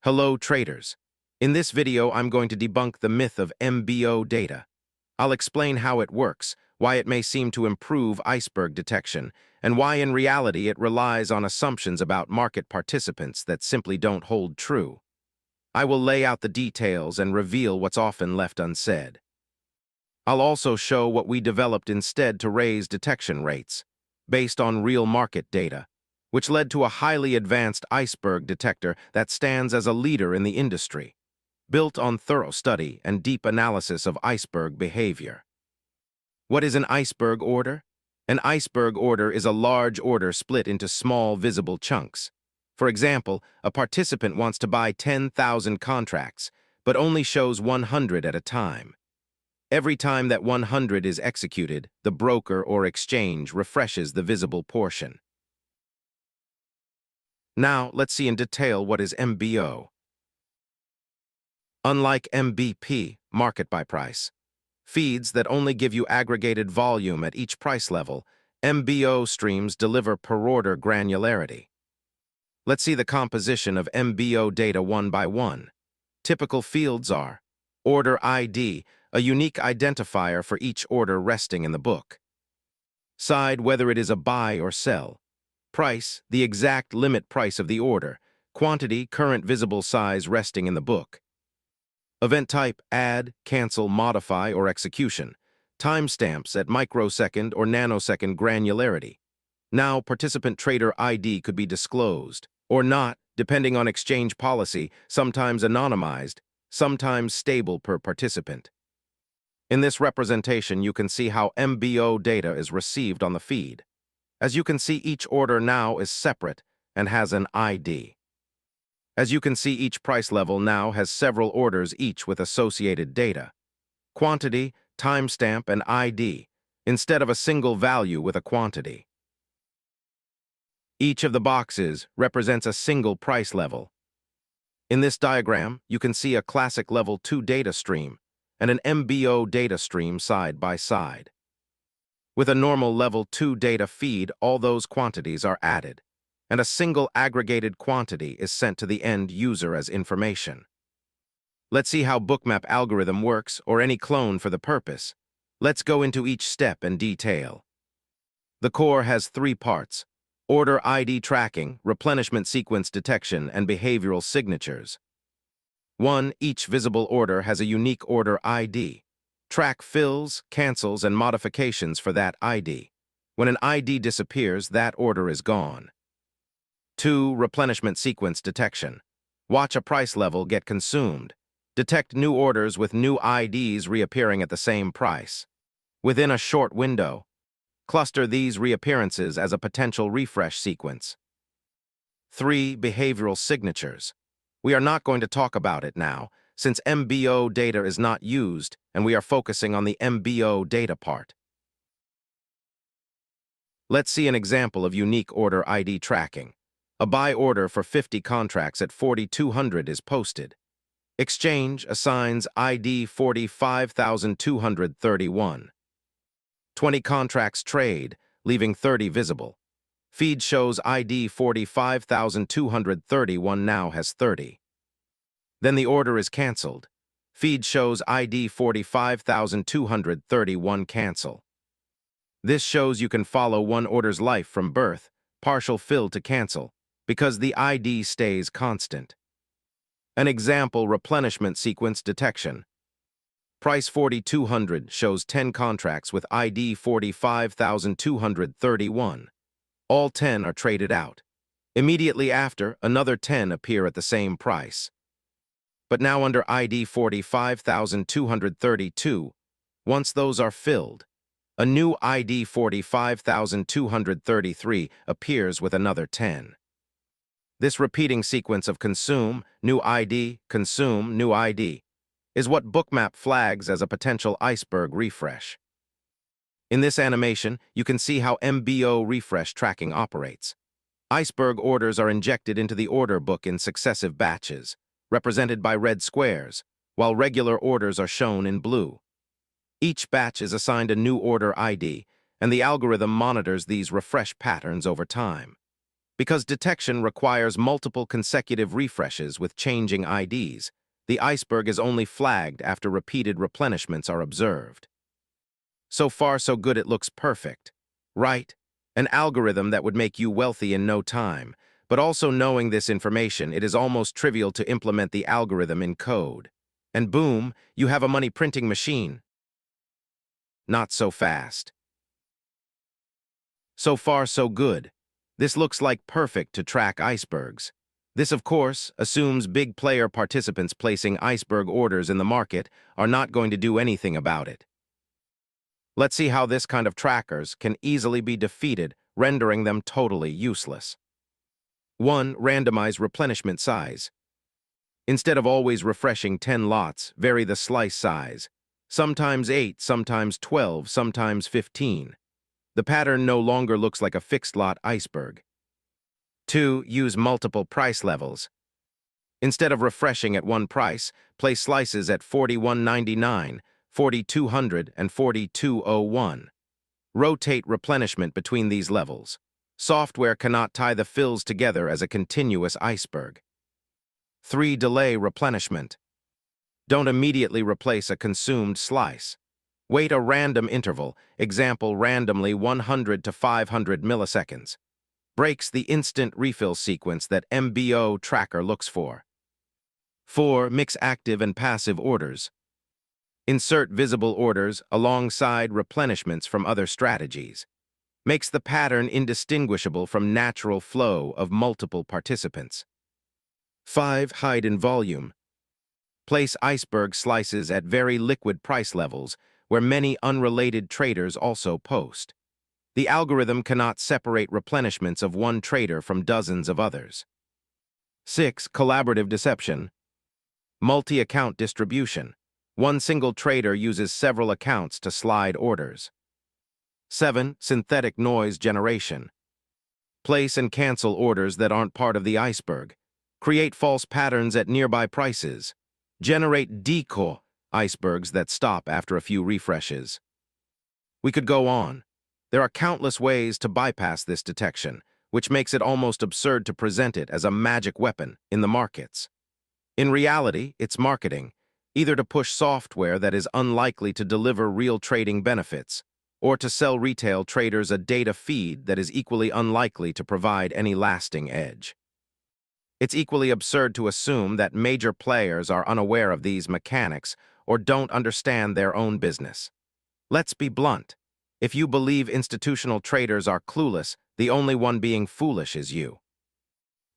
Hello, traders. In this video, I'm going to debunk the myth of MBO data. I'll explain how it works, why it may seem to improve iceberg detection, and why in reality it relies on assumptions about market participants that simply don't hold true. I will lay out the details and reveal what's often left unsaid. I'll also show what we developed instead to raise detection rates, based on real market data, which led to a highly advanced iceberg detector that stands as a leader in the industry, built on thorough study and deep analysis of iceberg behavior. What is an iceberg order? An iceberg order is a large order split into small, visible chunks. For example, a participant wants to buy 10,000 contracts, but only shows 100 at a time. Every time that 100 is executed, the broker or exchange refreshes the visible portion. Now, let's see in detail what is MBO. Unlike MBP, market by price, feeds that only give you aggregated volume at each price level, MBO streams deliver per-order granularity. Let's see the composition of MBO data one by one. Typical fields are order ID, a unique identifier for each order resting in the book. Side, whether it is a buy or sell. Price, the exact limit price of the order. Quantity, current visible size resting in the book. Event type, add, cancel, modify, or execution. Timestamps at microsecond or nanosecond granularity. Now, participant trader ID could be disclosed, or not, depending on exchange policy, sometimes anonymized, sometimes stable per participant. In this representation, you can see how MBO data is received on the feed. As you can see, each order now is separate and has an ID. As you can see, each price level now has several orders, each with associated data. Quantity, timestamp, and ID, instead of a single value with a quantity. Each of the boxes represents a single price level. In this diagram, you can see a classic Level 2 data stream and an MBO data stream side by side. With a normal Level 2 data feed, all those quantities are added, and a single aggregated quantity is sent to the end user as information. Let's see how Bookmap algorithm works, or any clone for the purpose. Let's go into each step in detail. The core has three parts: order ID tracking, replenishment sequence detection, and behavioral signatures. 1. Each visible order has a unique order ID. Track fills, cancels, and modifications for that ID. When an ID disappears, that order is gone. 2. Replenishment sequence detection. Watch a price level get consumed. Detect new orders with new IDs reappearing at the same price. Within a short window, cluster these reappearances as a potential refresh sequence. 3. Behavioral signatures. We are not going to talk about it now, since MBO data is not used, and we are focusing on the MBO data part. Let's see an example of unique order ID tracking. A buy order for 50 contracts at 4,200 is posted. Exchange assigns ID 45,231. 20 contracts trade, leaving 30 visible. Feed shows ID 45,231 now has 30. Then the order is canceled. Feed shows ID 45,231 cancel. This shows you can follow one order's life from birth, partial fill to cancel, because the ID stays constant. An example: replenishment sequence detection. Price 4,200 shows 10 contracts with ID 45,231. All 10 are traded out. Immediately after, another 10 appear at the same price. But now under ID 45,232, once those are filled, a new ID 45,233 appears with another 10. This repeating sequence of consume, new ID, consume, new ID, is what Bookmap flags as a potential iceberg refresh. In this animation, you can see how MBO refresh tracking operates. Iceberg orders are injected into the order book in successive batches, represented by red squares, while regular orders are shown in blue. Each batch is assigned a new order ID, and the algorithm monitors these refresh patterns over time. Because detection requires multiple consecutive refreshes with changing IDs, the iceberg is only flagged after repeated replenishments are observed. So far, so good, it looks perfect. Right? An algorithm that would make you wealthy in no time. But also knowing this information, it is almost trivial to implement the algorithm in code. And boom, you have a money printing machine. Not so fast. So far, so good. This looks like perfect to track icebergs. This, of course, assumes big player participants placing iceberg orders in the market are not going to do anything about it. Let's see how this kind of trackers can easily be defeated, rendering them totally useless. 1. Randomize replenishment size. Instead of always refreshing 10 lots, vary the slice size. Sometimes 8, sometimes 12, sometimes 15. The pattern no longer looks like a fixed lot iceberg. 2. Use multiple price levels. Instead of refreshing at one price, place slices at 41.99, 4,200, and 4,201. Rotate replenishment between these levels. Software cannot tie the fills together as a continuous iceberg. 3. Delay replenishment. Don't immediately replace a consumed slice. Wait a random interval, example randomly 100 to 500 milliseconds. Breaks the instant refill sequence that MBO tracker looks for. 4. Mix active and passive orders. Insert visible orders alongside replenishments from other strategies. Makes the pattern indistinguishable from natural flow of multiple participants. 5. Hide in volume. Place iceberg slices at very liquid price levels where many unrelated traders also post. The algorithm cannot separate replenishments of one trader from dozens of others. 6. Collaborative deception. Multi-account distribution. One single trader uses several accounts to slide orders. 7. Synthetic noise generation. Place and cancel orders that aren't part of the iceberg. Create false patterns at nearby prices. Generate decoy icebergs that stop after a few refreshes. We could go on. There are countless ways to bypass this detection, which makes it almost absurd to present it as a magic weapon in the markets. In reality, it's marketing, either to push software that is unlikely to deliver real trading benefits, or to sell retail traders a data feed that is equally unlikely to provide any lasting edge. It's equally absurd to assume that major players are unaware of these mechanics or don't understand their own business. Let's be blunt. If you believe institutional traders are clueless, the only one being foolish is you.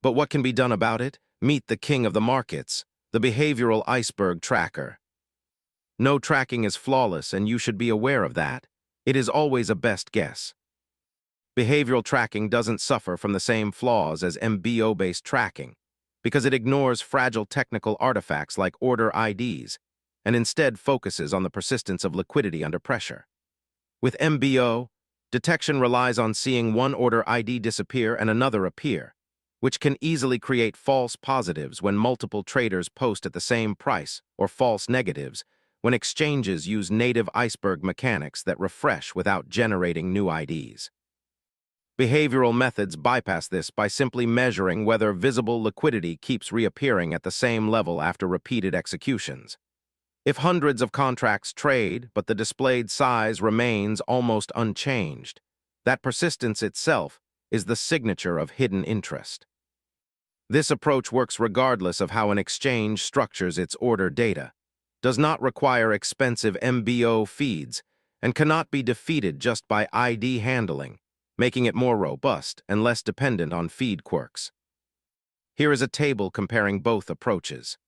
But what can be done about it? Meet the king of the markets, the behavioral iceberg tracker. No tracking is flawless, and you should be aware of that. It is always a best guess. Behavioral tracking doesn't suffer from the same flaws as MBO-based tracking because it ignores fragile technical artifacts like order IDs and instead focuses on the persistence of liquidity under pressure. With MBO, detection relies on seeing one order ID disappear and another appear, which can easily create false positives when multiple traders post at the same price or false negatives when exchanges use native iceberg mechanics that refresh without generating new IDs. Behavioral methods bypass this by simply measuring whether visible liquidity keeps reappearing at the same level after repeated executions. If hundreds of contracts trade, but the displayed size remains almost unchanged, that persistence itself is the signature of hidden interest. This approach works regardless of how an exchange structures its order data, does not require expensive MBO feeds, and cannot be defeated just by ID handling, making it more robust and less dependent on feed quirks. Here is a table comparing both approaches.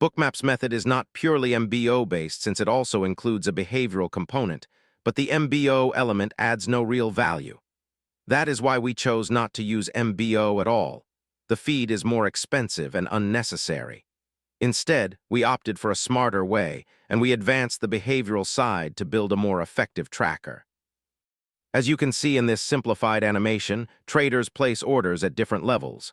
Bookmap's method is not purely MBO-based since it also includes a behavioral component, but the MBO element adds no real value. That is why we chose not to use MBO at all. The feed is more expensive and unnecessary. Instead, we opted for a smarter way, and we advanced the behavioral side to build a more effective tracker. As you can see in this simplified animation, traders place orders at different levels.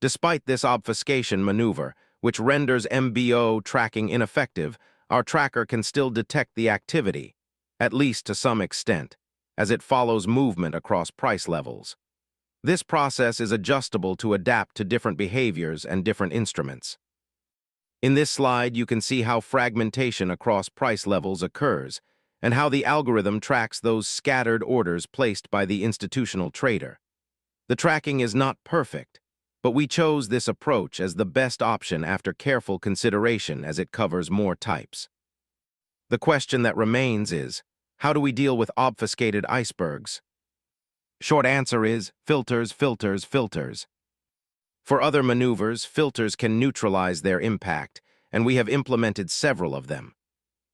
Despite this obfuscation maneuver, which renders MBO tracking ineffective, our tracker can still detect the activity, at least to some extent, as it follows movement across price levels. This process is adjustable to adapt to different behaviors and different instruments. In this slide, you can see how fragmentation across price levels occurs and how the algorithm tracks those scattered orders placed by the institutional trader. The tracking is not perfect, but we chose this approach as the best option after careful consideration as it covers more types. The question that remains is, how do we deal with obfuscated icebergs? Short answer is filters, filters, filters. For other maneuvers, filters can neutralize their impact, and we have implemented several of them.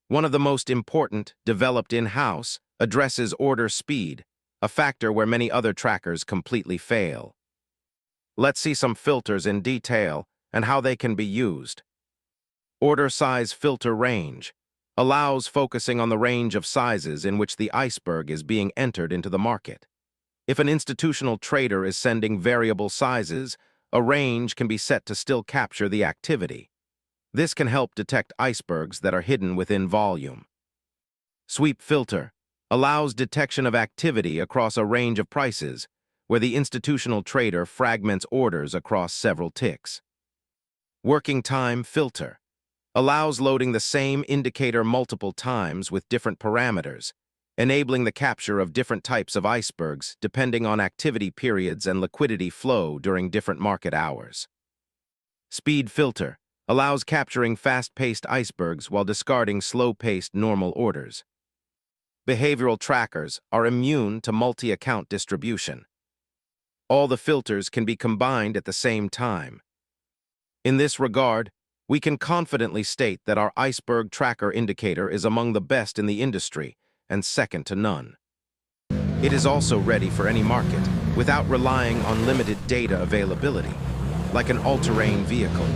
One of the most important, developed in-house, addresses order speed, a factor where many other trackers completely fail. Let's see some filters in detail and how they can be used. Order size filter range allows focusing on the range of sizes in which the iceberg is being entered into the market. If an institutional trader is sending variable sizes, a range can be set to still capture the activity. This can help detect icebergs that are hidden within volume. Sweep filter allows detection of activity across a range of prices, where the institutional trader fragments orders across several ticks. Working time filter allows loading the same indicator multiple times with different parameters, enabling the capture of different types of icebergs depending on activity periods and liquidity flow during different market hours. Speed filter allows capturing fast-paced icebergs while discarding slow-paced normal orders. Behavioral trackers are immune to multi-account distribution. All the filters can be combined at the same time. In this regard, we can confidently state that our iceberg tracker indicator is among the best in the industry and second to none. It is also ready for any market without relying on limited data availability, like an all-terrain vehicle.